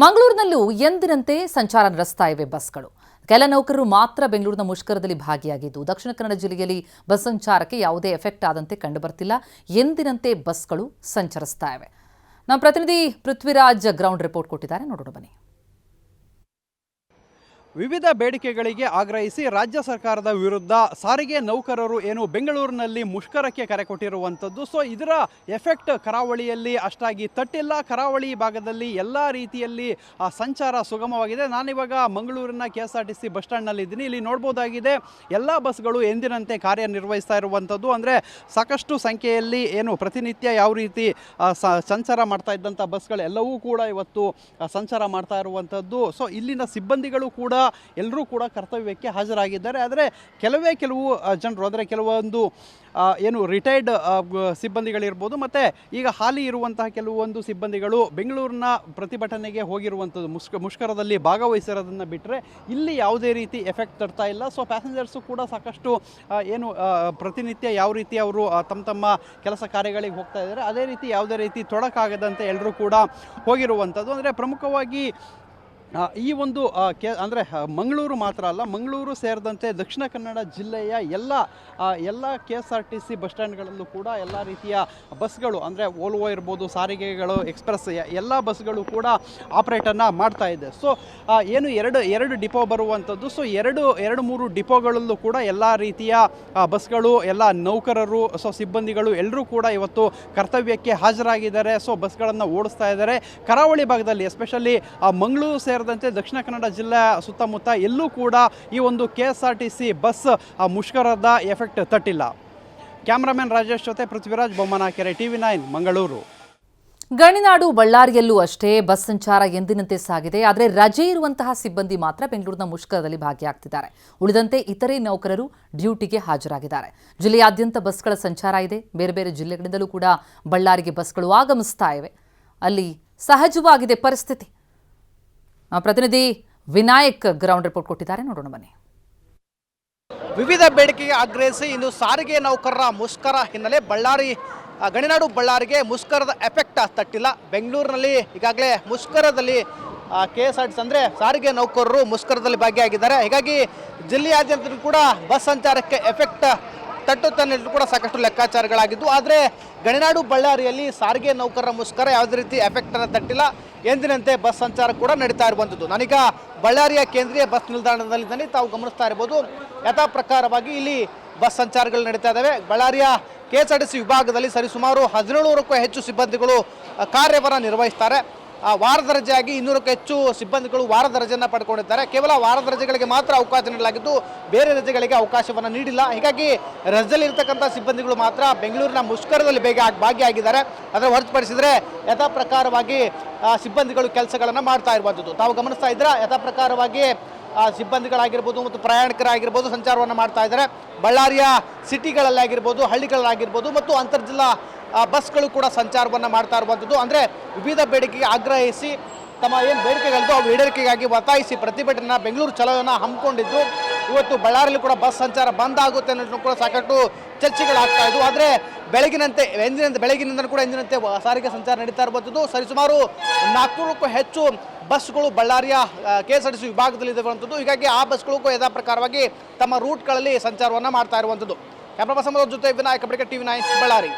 ಮಂಗಳೂರಿನಲ್ಲೂ ಎಂದಿನಂತೆ ಸಂಚಾರ ನಡೆಸ್ತಾ ಇವೆ ಬಸ್ಗಳು. ಕೆಲ ನೌಕರರು ಮಾತ್ರ ಬೆಂಗಳೂರಿನ ಮುಷ್ಕರದಲ್ಲಿ ಭಾಗಿಯಾಗಿದ್ದು ದಕ್ಷಿಣ ಕನ್ನಡ ಜಿಲ್ಲೆಯಲ್ಲಿ ಬಸ್ ಸಂಚಾರಕ್ಕೆ ಯಾವುದೇ ಎಫೆಕ್ಟ್ ಆದಂತೆ ಕಂಡುಬರ್ತಿಲ್ಲ. ಎಂದಿನಂತೆ ಬಸ್ಗಳು ಸಂಚರಿಸ್ತಾ ಇವೆ. ನಮ್ಮ ಪ್ರತಿನಿಧಿ ಪೃಥ್ವಿರಾಜ್ ಗ್ರೌಂಡ್ ರಿಪೋರ್ಟ್ ಕೊಟ್ಟಿದ್ದಾರೆ, ನೋಡೋಣ ಬನ್ನಿ. ವಿವಿಧ ಬೇಡಿಕೆಗಳಿಗೆ ಆಗ್ರಹಿಸಿ ರಾಜ್ಯ ಸರ್ಕಾರದ ವಿರುದ್ಧ ಸಾರಿಗೆ ನೌಕರರು ಏನು ಬೆಂಗಳೂರಿನಲ್ಲಿ ಮುಷ್ಕರಕ್ಕೆ ಕರೆ ಕೊಟ್ಟಿರುವಂಥದ್ದು. ಸೊ ಇದರ ಎಫೆಕ್ಟ್ ಕರಾವಳಿಯಲ್ಲಿ ಅಷ್ಟಾಗಿ ತಟ್ಟಿಲ್ಲ. ಕರಾವಳಿ ಭಾಗದಲ್ಲಿ ಎಲ್ಲ ರೀತಿಯಲ್ಲಿ ಸಂಚಾರ ಸುಗಮವಾಗಿದೆ. ನಾನಿವಾಗ ಮಂಗಳೂರಿನ KSRTC ಬಸ್ ಸ್ಟ್ಯಾಂಡ್ನಲ್ಲಿ ಇದ್ದೀನಿ. ಇಲ್ಲಿ ನೋಡ್ಬೋದಾಗಿದೆ, ಎಲ್ಲ ಬಸ್ಗಳು ಎಂದಿನಂತೆ ಕಾರ್ಯನಿರ್ವಹಿಸ್ತಾ ಇರುವಂಥದ್ದು. ಅಂದರೆ ಸಾಕಷ್ಟು ಸಂಖ್ಯೆಯಲ್ಲಿ ಏನು ಪ್ರತಿನಿತ್ಯ ಯಾವ ರೀತಿ ಸಂಚಾರ ಮಾಡ್ತಾ ಇದ್ದಂಥ ಬಸ್ಗಳೆಲ್ಲವೂ ಕೂಡ ಇವತ್ತು ಸಂಚಾರ ಮಾಡ್ತಾ ಇರುವಂಥದ್ದು. ಸೊ ಇಲ್ಲಿನ ಸಿಬ್ಬಂದಿಗಳು ಕೂಡ ಎಲ್ಲರೂ ಕೂಡ ಕರ್ತವ್ಯಕ್ಕೆ ಹಾಜರಾಗಿದ್ದಾರೆ. ಆದರೆ ಕೆಲವು ಜನರು, ಅಂದರೆ ಕೆಲವೊಂದು ಏನು ರಿಟೈರ್ಡ್ ಸಿಬ್ಬಂದಿಗಳಿರ್ಬೋದು, ಮತ್ತು ಈಗ ಹಾಲಿ ಇರುವಂತಹ ಕೆಲವೊಂದು ಸಿಬ್ಬಂದಿಗಳು ಬೆಂಗಳೂರಿನ ಪ್ರತಿಭಟನೆಗೆ ಹೋಗಿರುವಂಥದ್ದು, ಮುಷ್ಕರದಲ್ಲಿ ಭಾಗವಹಿಸಿರೋದನ್ನು ಬಿಟ್ಟರೆ ಇಲ್ಲಿ ಯಾವುದೇ ರೀತಿ ಎಫೆಕ್ಟ್ ತರ್ತಾ ಇಲ್ಲ. ಸೊ ಪ್ಯಾಸೆಂಜರ್ಸು ಕೂಡ ಸಾಕಷ್ಟು ಏನು ಪ್ರತಿನಿತ್ಯ ಯಾವ ರೀತಿ ಅವರು ತಮ್ಮ ಕೆಲಸ ಕಾರ್ಯಗಳಿಗೆ ಹೋಗ್ತಾ ಇದ್ದಾರೆ, ಅದೇ ರೀತಿ ಯಾವುದೇ ರೀತಿ ತೊಡಕಾಗದಂತೆ ಎಲ್ಲರೂ ಕೂಡ ಹೋಗಿರುವಂಥದ್ದು. ಅಂದರೆ ಪ್ರಮುಖವಾಗಿ ಈ ಒಂದು ಅಂದರೆ ಮಂಗಳೂರು ಮಾತ್ರ ಅಲ್ಲ, ಮಂಗಳೂರು ಸೇರಿದಂತೆ ದಕ್ಷಿಣ ಕನ್ನಡ ಜಿಲ್ಲೆಯ ಎಲ್ಲ KSRTC ಬಸ್ ಸ್ಟ್ಯಾಂಡ್ಗಳಲ್ಲೂ ಕೂಡ ಎಲ್ಲ ರೀತಿಯ ಬಸ್ಗಳು, ಅಂದರೆ ವೋಲ್ವೋ ಇರ್ಬೋದು, ಸಾರಿಗೆಗಳು, ಎಕ್ಸ್ಪ್ರೆಸ್ ಎಲ್ಲ ಬಸ್ಗಳು ಕೂಡ ಆಪ್ರೇಟನ್ನು ಮಾಡ್ತಾ ಇದೆ. ಸೊ ಏನು ಎರಡು ಡಿಪೋ ಬರುವಂಥದ್ದು. ಸೊ ಎರಡು ಮೂರು ಡಿಪೋಗಳಲ್ಲೂ ಕೂಡ ಎಲ್ಲ ರೀತಿಯ ಬಸ್ಗಳು, ಎಲ್ಲ ನೌಕರರು, ಸೊ ಸಿಬ್ಬಂದಿಗಳು ಎಲ್ಲರೂ ಕೂಡ ಇವತ್ತು ಕರ್ತವ್ಯಕ್ಕೆ ಹಾಜರಾಗಿದ್ದಾರೆ. ಸೊ ಬಸ್ಗಳನ್ನು ಓಡಿಸ್ತಾ ಇದ್ದಾರೆ. ಕರಾವಳಿ ಭಾಗದಲ್ಲಿ ಎಸ್ಪೆಷಲಿ ಮಂಗಳೂರು ಸೇರಿದಂತೆ ದಕ್ಷಿಣ ಕನ್ನಡ ಜಿಲ್ಲೆ ಸುತ್ತಮುತ್ತ ಎಲ್ಲೂ ಕೂಡ ಈ ಒಂದು KSRTC ಬಸ್ ಮುಷ್ಕರದ ಎಫೆಕ್ಟ್ ತಟ್ಟಿಲ್ಲ. ಕ್ಯಾಮ್ರಾಮನ್ ರಾಜೇಶ್ ಜೊತೆ ಪೃಥ್ವಿರಾಜ್ ಬೊಮ್ಮನಕೆರೆ, TV9 ಮಂಗಳೂರು. ಗಣಿನಾಡು ಬಳ್ಳಾರಿಯಲ್ಲೂ ಅಷ್ಟೇ ಬಸ್ ಸಂಚಾರ ಎಂದಿನಂತೆ ಸಾಗಿದೆ. ಆದರೆ ರಜೆ ಇರುವಂತಹ ಸಿಬ್ಬಂದಿ ಮಾತ್ರ ಬೆಂಗಳೂರಿನ ಮುಷ್ಕರದಲ್ಲಿ ಭಾಗಿಯಾಗ್ತಿದ್ದಾರೆ. ಉಳಿದಂತೆ ಇತರೆ ನೌಕರರು ಡ್ಯೂಟಿಗೆ ಹಾಜರಾಗಿದ್ದಾರೆ. ಜಿಲ್ಲೆಯಾದ್ಯಂತ ಬಸ್ಗಳ ಸಂಚಾರ ಇದೆ. ಬೇರೆ ಬೇರೆ ಜಿಲ್ಲೆಗಳಿಂದಲೂ ಕೂಡ ಬಳ್ಳಾರಿಗೆ ಬಸ್ಗಳು ಆಗಮಿಸ್ತಾ ಇವೆ. ಅಲ್ಲಿ ಸಹಜವಾಗಿದೆ ಪರಿಸ್ಥಿತಿ. ಪ್ರತಿನಿಧಿ ವಿನಾಯಕ್ ಗ್ರೌಂಡ್ ರಿಪೋರ್ಟ್ ಕೊಟ್ಟಿದ್ದಾರೆ, ನೋಡೋಣ ಬನ್ನಿ. ವಿವಿಧ ಬೇಡಿಕೆಗೆ ಆಗ್ರಹಿಸಿ ಇಂದು ಸಾರಿಗೆ ನೌಕರರ ಮುಷ್ಕರ ಹಿನ್ನೆಲೆ ಗಣಿನಾಡು ಬಳ್ಳಾರಿಗೆ ಮುಷ್ಕರದ ಎಫೆಕ್ಟ್ ತಟ್ಟಿಲ್ಲ. ಬೆಂಗಳೂರಿನಲ್ಲಿ ಈಗಾಗಲೇ ಮುಷ್ಕರದಲ್ಲಿ KSRTC ಅಂದರೆ ಸಾರಿಗೆ ನೌಕರರು ಮುಷ್ಕರದಲ್ಲಿ ಭಾಗಿಯಾಗಿದ್ದಾರೆ. ಹೀಗಾಗಿ ಜಿಲ್ಲೆಯಾದ್ಯಂತ ಕೂಡ ಬಸ್ ಸಂಚಾರಕ್ಕೆ ಎಫೆಕ್ಟ್ ತಟ್ಟುತ್ತನ್ನೆಲ್ಲರೂ ಕೂಡ ಸಾಕಷ್ಟು ಲೆಕ್ಕಾಚಾರಗಳಾಗಿದ್ದು, ಆದರೆ ಗಣಿನಾಡು ಬಳ್ಳಾರಿಯಲ್ಲಿ ಸಾರಿಗೆ ನೌಕರರ ಮುಷ್ಕರ ಯಾವುದೇ ರೀತಿ ಎಫೆಕ್ಟನ್ನು ತಟ್ಟಿಲ್ಲ. ಎಂದಿನಂತೆ ಬಸ್ ಸಂಚಾರ ಕೂಡ ನಡೀತಾ ಇರುವಂಥದ್ದು. ನಾನೀಗ ಬಳ್ಳಾರಿಯ ಕೇಂದ್ರೀಯ ಬಸ್ ನಿಲ್ದಾಣದಲ್ಲಿದ್ದೀನಿ. ತಾವು ಗಮನಿಸ್ತಾ ಇರ್ಬೋದು, ಯಥಾ ಪ್ರಕಾರವಾಗಿ ಇಲ್ಲಿ ಬಸ್ ಸಂಚಾರಗಳು ನಡೀತಾ ಇದ್ದಾವೆ. ಬಳ್ಳಾರಿಯ KSRTC ವಿಭಾಗದಲ್ಲಿ ಸರಿಸುಮಾರು 17ನೂರಕ್ಕೂ ಹೆಚ್ಚು ಸಿಬ್ಬಂದಿಗಳು ಕಾರ್ಯವನ್ನು ನಿರ್ವಹಿಸ್ತಾರೆ. ವಾರದ ರಜೆಯಾಗಿ 200ಕ್ಕೂ ಹೆಚ್ಚು ಸಿಬ್ಬಂದಿಗಳು ವಾರದ ರಜೆಯನ್ನು ಪಡ್ಕೊಂಡಿದ್ದಾರೆ. ಕೇವಲ ವಾರದ ರಜೆಗಳಿಗೆ ಮಾತ್ರ ಅವಕಾಶ ನೀಡಲಾಗಿದ್ದು ಬೇರೆ ರಜೆಗಳಿಗೆ ಅವಕಾಶವನ್ನು ನೀಡಿಲ್ಲ. ಹೀಗಾಗಿ ರಜೆಯಲ್ಲಿ ಇರ್ತಕ್ಕಂಥ ಸಿಬ್ಬಂದಿಗಳು ಮಾತ್ರ ಬೆಂಗಳೂರಿನ ಮುಷ್ಕರದಲ್ಲಿ ಭಾಗಿಯಾಗಿದ್ದಾರೆ. ಅದರ ಹೊರತುಪಡಿಸಿದರೆ ಯಥಾ ಪ್ರಕಾರವಾಗಿ ಸಿಬ್ಬಂದಿಗಳು ಕೆಲಸಗಳನ್ನು ಮಾಡ್ತಾ ಇರುವಂಥದ್ದು ತಾವು ಗಮನಿಸ್ತಾ ಇದ್ದೀರಾ. ಯಥಾ ಪ್ರಕಾರವಾಗಿ ಸಿಬ್ಬಂದಿಗಳಾಗಿರ್ಬೋದು ಮತ್ತು ಪ್ರಯಾಣಿಕರಾಗಿರ್ಬೋದು ಸಂಚಾರವನ್ನು ಮಾಡ್ತಾ ಇದ್ದಾರೆ. ಬಳ್ಳಾರಿಯ ಸಿಟಿಗಳಲ್ಲಾಗಿರ್ಬೋದು, ಹಳ್ಳಿಗಳಲ್ಲಾಗಿರ್ಬೋದು ಮತ್ತು ಅಂತರ್ಜಿಲ್ಲಾ ಬಸ್ಗಳು ಕೂಡ ಸಂಚಾರವನ್ನು ಮಾಡ್ತಾ ಇರುವಂಥದ್ದು. ಅಂದರೆ ವಿವಿಧ ಬೇಡಿಕೆಗೆ ಆಗ್ರಹಿಸಿ ತಮ್ಮ ಏನು ಬೇಡಿಕೆಗಳಿದ್ದು ಅವು ಈಡೇರಿಕೆಗಾಗಿ ಒತ್ತಾಯಿಸಿ ಪ್ರತಿಭಟನೆ ಬೆಂಗಳೂರು ಚಲೋವನ್ನು ಹಮ್ಮಿಕೊಂಡಿದ್ದು, ಇವತ್ತು ಬಳ್ಳಾರಿಯಲ್ಲಿ ಕೂಡ ಬಸ್ ಸಂಚಾರ ಬಂದ್ ಆಗುತ್ತೆ ಅನ್ನೋದನ್ನು ಕೂಡ ಸಾಕಷ್ಟು ಚರ್ಚೆಗಳಾಗ್ತಾ ಇದ್ವು. ಆದರೆ ಬೆಳಗಿನಿಂದ ಕೂಡ ಎಂದಿನಂತೆ ಸಾರಿಗೆ ಸಂಚಾರ ನಡೀತಾ ಇರುವಂಥದ್ದು. ಸರಿಸುಮಾರು 400ಕ್ಕೂ ಹೆಚ್ಚು ಬಸ್ಗಳು ಬಳ್ಳಾರಿಯ KSRTC ವಿಭಾಗದಲ್ಲಿ ಇರುವಂಥದ್ದು. ಹೀಗಾಗಿ ಆ ಬಸ್ಗಳಿಗೂ ಯಥಾ ಪ್ರಕಾರವಾಗಿ ತಮ್ಮ ರೂಟ್ಗಳಲ್ಲಿ ಸಂಚಾರವನ್ನು ಮಾಡ್ತಾ ಇರುವಂಥದ್ದು. ಕ್ಯಾಮ್ರಾ ಪರ್ಸನ್ ಜೊತೆ ವಿನಾಯಕ್, TV9 ಬಳ್ಳಾರಿ.